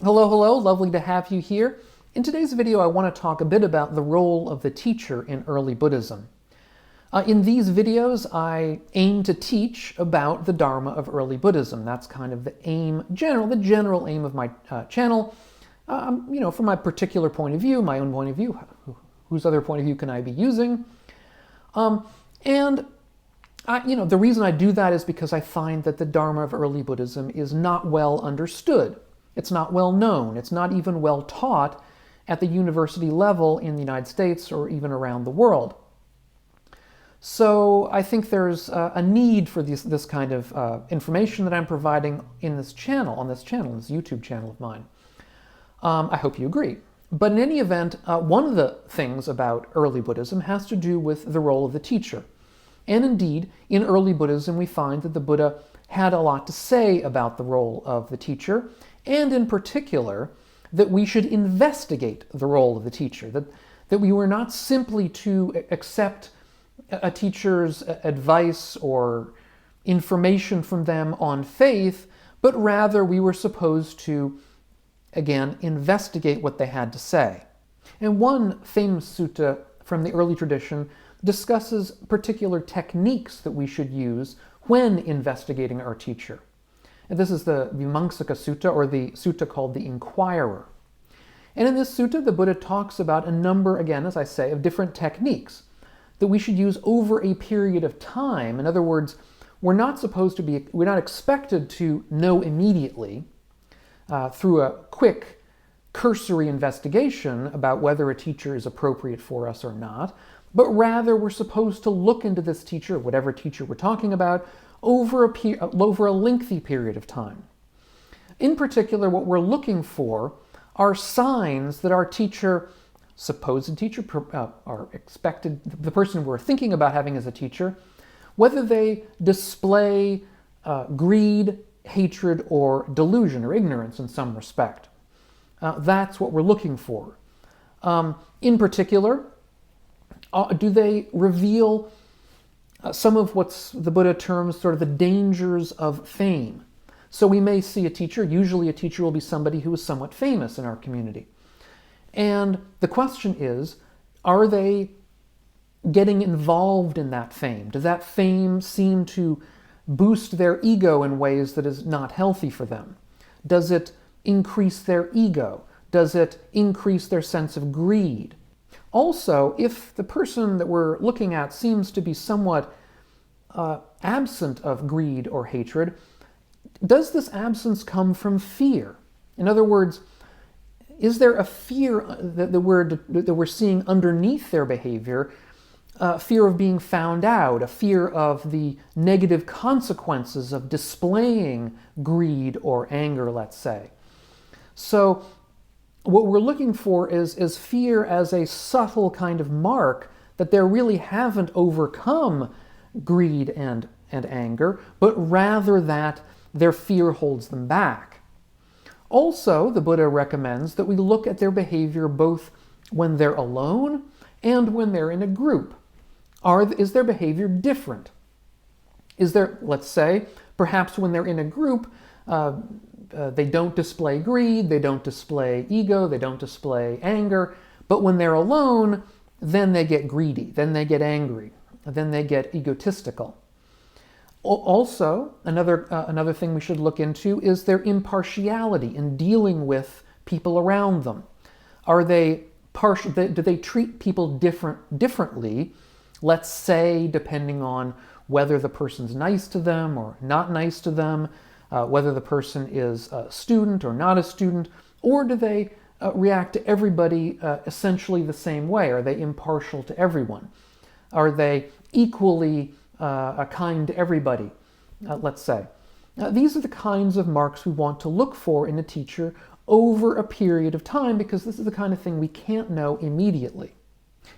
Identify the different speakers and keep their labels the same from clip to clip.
Speaker 1: Hello, hello, lovely to have you here. In today's video, I want to talk a bit about the role of the teacher in early Buddhism. In these videos, I aim to teach about the Dharma of early Buddhism. That's kind of the general aim of my channel. From my particular point of view, my own point of view, whose other point of view can I be using? The reason I do that is because I find that the Dharma of early Buddhism is not well understood. It's not well known. It's not even well taught at the university level in the United States or even around the world. So I think there's a need for this kind of information that I'm providing in this channel, this YouTube channel of mine. I hope you agree. But in any event, one of the things about early Buddhism has to do with the role of the teacher. And indeed, in early Buddhism, we find that the Buddha had a lot to say about the role of the teacher, and in particular, that we should investigate the role of the teacher, that we were not simply to accept a teacher's advice or information from them on faith, but rather we were supposed to, again, investigate what they had to say. And one famous sutta from the early tradition discusses particular techniques that we should use when investigating our teacher. And this is the Vīmaṃsaka Sutta, or the sutta called the Inquirer. And in this sutta, the Buddha talks about a number, again, as I say, of different techniques that we should use over a period of time. In other words, we're not expected to know immediately through a quick, cursory investigation about whether a teacher is appropriate for us or not, but rather we're supposed to look into this teacher, whatever teacher we're talking about, over a lengthy period of time. In particular, what we're looking for are signs that our teacher, supposed teacher, our expected, the person we're thinking about having as a teacher, whether they display greed, hatred, or delusion or ignorance in some respect. That's what we're looking for. In particular, do they reveal some of what the Buddha terms sort of the dangers of fame? So we may see a teacher, usually a teacher will be somebody who is somewhat famous in our community. And the question is, are they getting involved in that fame? Does that fame seem to boost their ego in ways that is not healthy for them? Does it increase their ego? Does it increase their sense of greed? Also, if the person that we're looking at seems to be somewhat absent of greed or hatred, does this absence come from fear? In other words, is there a fear that we're seeing underneath their behavior, fear of being found out, a fear of the negative consequences of displaying greed or anger, let's say? So what we're looking for is fear as a subtle kind of mark that they really haven't overcome greed and anger, but rather that their fear holds them back. Also, the Buddha recommends that we look at their behavior both when they're alone and when they're in a group. Is their behavior different? Is there, let's say, perhaps when they're in a group, they don't display greed, they don't display ego, they don't display anger, but when they're alone, then they get greedy, then they get angry, then they get egotistical. Also, another thing we should look into is their impartiality in dealing with people around them. Are they partial? Do they treat people differently? Let's say, depending on whether the person's nice to them or not nice to them, whether the person is a student or not a student, or do they react to everybody essentially the same way? Are they impartial to everyone? Are they equally kind to everybody, let's say? These are the kinds of marks we want to look for in a teacher over a period of time, because this is the kind of thing we can't know immediately.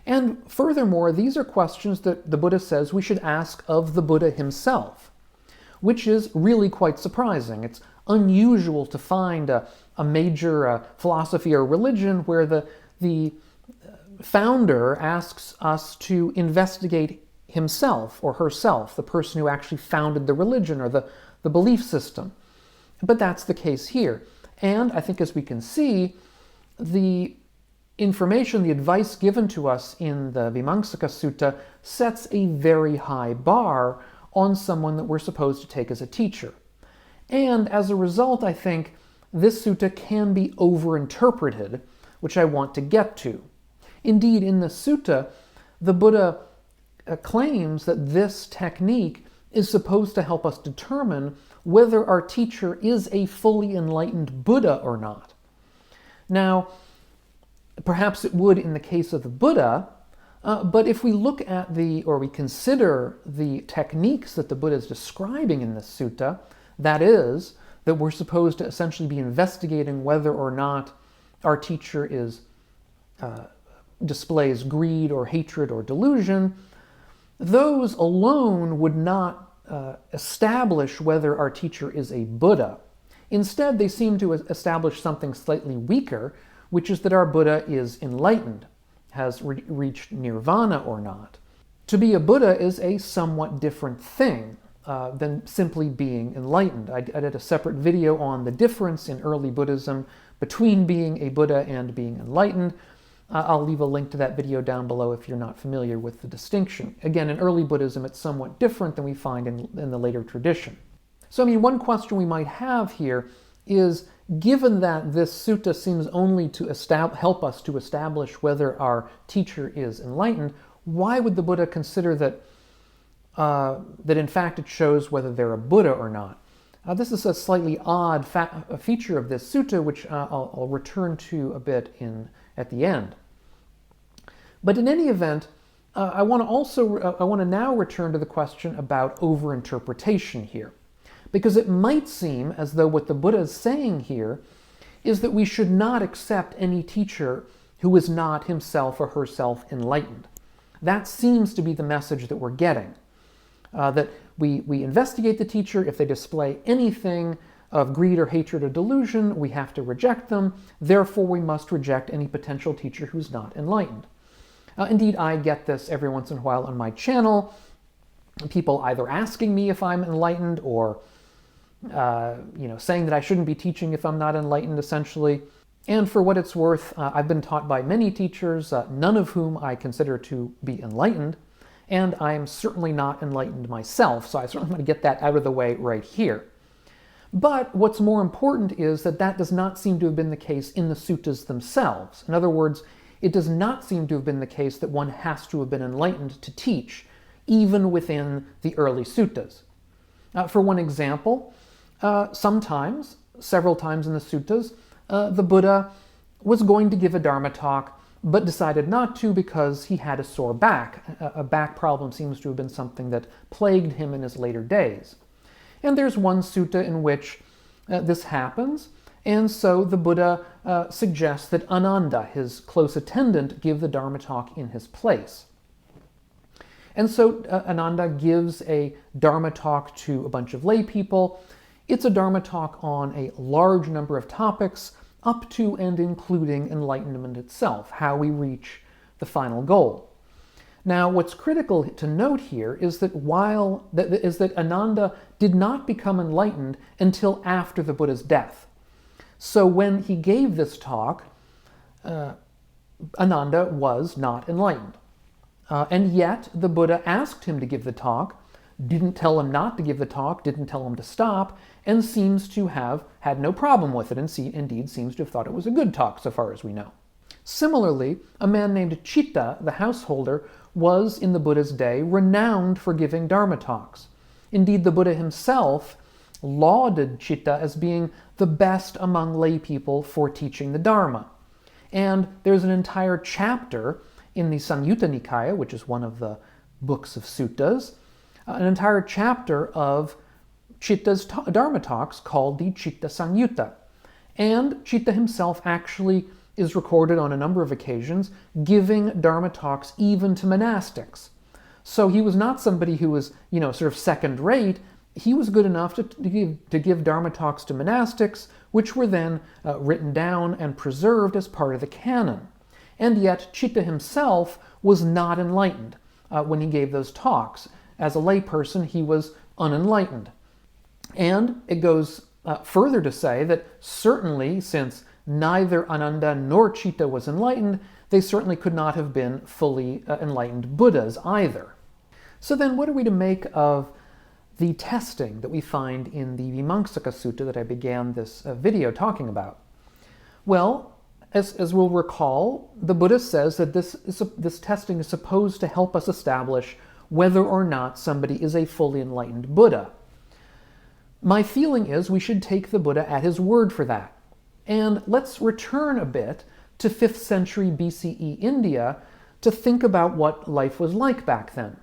Speaker 1: And furthermore, these are questions that the Buddha says we should ask of the Buddha himself, which is really quite surprising. It's unusual to find a major philosophy or religion where the founder asks us to investigate himself or herself, the person who actually founded the religion or the belief system. But that's the case here. And I think, as we can see, the information, the advice given to us in the Vīmaṃsaka Sutta sets a very high bar on someone that we're supposed to take as a teacher. And as a result, I think this sutta can be overinterpreted, which I want to get to. Indeed, in the sutta, the Buddha claims that this technique is supposed to help us determine whether our teacher is a fully enlightened Buddha or not. Now, perhaps it would in the case of the Buddha, but if we look at or we consider the techniques that the Buddha is describing in this sutta, that is, that we're supposed to essentially be investigating whether or not our teacher displays greed or hatred or delusion, those alone would not establish whether our teacher is a Buddha. Instead, they seem to establish something slightly weaker, which is that our Buddha is enlightened, has reached nirvana or not. To be a Buddha is a somewhat different thing than simply being enlightened. I did a separate video on the difference in early Buddhism between being a Buddha and being enlightened. I'll leave a link to that video down below if you're not familiar with the distinction. Again, in early Buddhism, it's somewhat different than we find in the later tradition. So, one question we might have here is, given that this sutta seems only to help us to establish whether our teacher is enlightened, why would the Buddha consider that in fact it shows whether they're a Buddha or not? This is a slightly odd feature of this sutta, which I'll return to a bit at the end. But in any event, I want to now return to the question about overinterpretation here, because it might seem as though what the Buddha is saying here is that we should not accept any teacher who is not himself or herself enlightened. That seems to be the message that we're getting. That we investigate the teacher. If they display anything of greed or hatred or delusion, we have to reject them. Therefore, we must reject any potential teacher who's not enlightened. Indeed, I get this every once in a while on my channel. People either asking me if I'm enlightened or saying that I shouldn't be teaching if I'm not enlightened, essentially. And for what it's worth, I've been taught by many teachers, none of whom I consider to be enlightened, and I'm certainly not enlightened myself, so I certainly want to get that out of the way right here. But what's more important is that does not seem to have been the case in the suttas themselves. In other words, it does not seem to have been the case that one has to have been enlightened to teach, even within the early suttas. For one example, several times in the suttas, the Buddha was going to give a Dharma talk, but decided not to because he had a sore back. A back problem seems to have been something that plagued him in his later days. And there's one sutta in which this happens, and so the Buddha suggests that Ānanda, his close attendant, give the Dharma talk in his place. And so Ānanda gives a Dharma talk to a bunch of lay people. It's a Dharma talk on a large number of topics, up to and including enlightenment itself, how we reach the final goal. Now, what's critical to note here is that Ānanda did not become enlightened until after the Buddha's death. So when he gave this talk, Ānanda was not enlightened. And yet the Buddha asked him to give the talk, didn't tell him not to give the talk, didn't tell him to stop, and seems to have had no problem with it, and indeed seems to have thought it was a good talk so far as we know. Similarly, a man named Citta, the householder, was in the Buddha's day renowned for giving Dharma talks. Indeed, the Buddha himself lauded Citta as being the best among lay people for teaching the Dharma. And there's an entire chapter in the Samyutta Nikaya, which is one of the books of suttas, an entire chapter of Citta's Dharma talks called the Citta Samyutta. And Citta himself actually is recorded on a number of occasions giving Dharma talks even to monastics. So he was not somebody who was, sort of second rate. He was good enough to give Dharma talks to monastics, which were then written down and preserved as part of the canon. And yet Citta himself was not enlightened when he gave those talks. As a layperson, he was unenlightened. And it goes further to say that certainly, since neither Ānanda nor Citta was enlightened, they certainly could not have been fully enlightened Buddhas either. So then what are we to make of the testing that we find in the Vīmaṃsaka Sutta that I began this video talking about? Well, as we'll recall, the Buddha says that this testing is supposed to help us establish whether or not somebody is a fully enlightened Buddha. My feeling is we should take the Buddha at his word for that. And let's return a bit to 5th century BCE India to think about what life was like back then.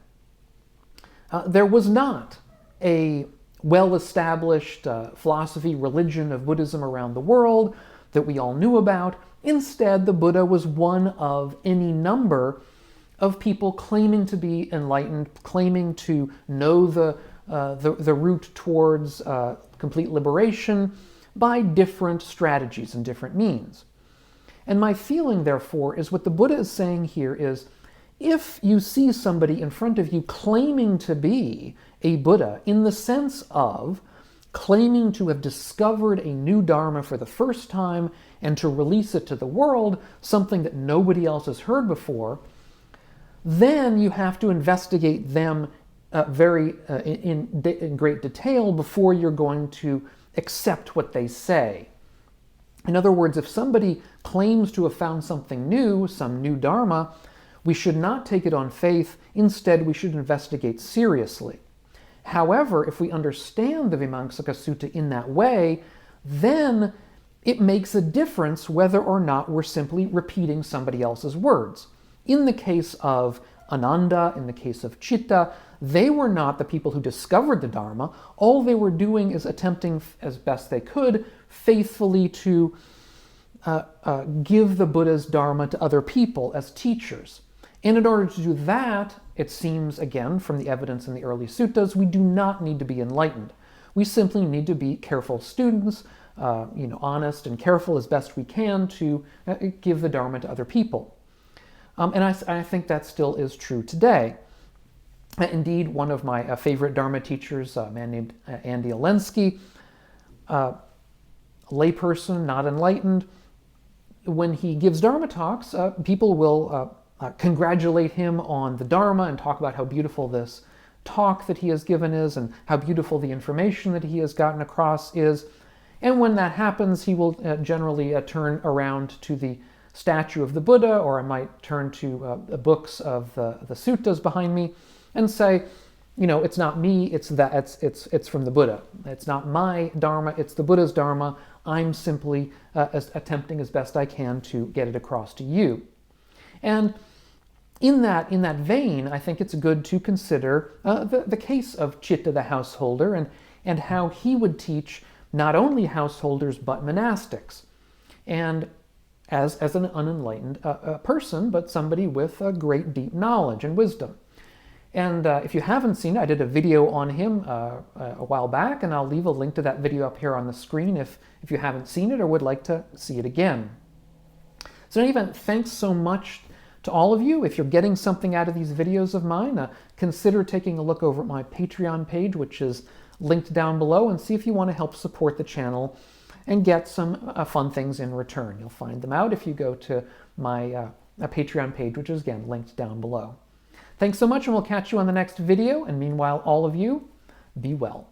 Speaker 1: There was not a well-established philosophy, religion of Buddhism around the world that we all knew about. Instead, the Buddha was one of any number of people claiming to be enlightened, claiming to know the route towards complete liberation by different strategies and different means. And my feeling, therefore, is what the Buddha is saying here is, if you see somebody in front of you claiming to be a Buddha in the sense of claiming to have discovered a new Dharma for the first time and to release it to the world, something that nobody else has heard before, then you have to investigate them in great detail before you're going to accept what they say. In other words, if somebody claims to have found something new, some new Dharma, we should not take it on faith. Instead, we should investigate seriously. However, if we understand the Vīmaṃsaka Sutta in that way, then it makes a difference whether or not we're simply repeating somebody else's words. In the case of Ānanda, in the case of Citta, they were not the people who discovered the Dharma. All they were doing is attempting, as best they could, faithfully to give the Buddha's Dharma to other people as teachers. And in order to do that, it seems, again, from the evidence in the early suttas, we do not need to be enlightened. We simply need to be careful students, honest and careful as best we can to give the Dharma to other people. And I think that still is true today. Indeed, one of my favorite Dharma teachers, a man named Andi and Erik, layperson, not enlightened, when he gives Dharma talks, people will congratulate him on the Dharma and talk about how beautiful this talk that he has given is and how beautiful the information that he has gotten across is. And when that happens, he will generally turn around to the statue of the Buddha, or I might turn to the books of the suttas behind me and say, it's not me, it's from the Buddha. It's not my Dharma, it's the Buddha's Dharma. I'm simply attempting as best I can to get it across to you. And in that vein, I think it's good to consider the case of Citta the householder and how he would teach not only householders but monastics. And as an unenlightened person, but somebody with a great deep knowledge and wisdom. And if you haven't seen it, I did a video on him a while back, and I'll leave a link to that video up here on the screen if you haven't seen it or would like to see it again. So in any event, thanks so much to all of you. If you're getting something out of these videos of mine, consider taking a look over at my Patreon page, which is linked down below, and see if you want to help support the channel and get some fun things in return. You'll find them out if you go to my Patreon page, which is, again, linked down below. Thanks so much, and we'll catch you on the next video. And meanwhile, all of you, be well.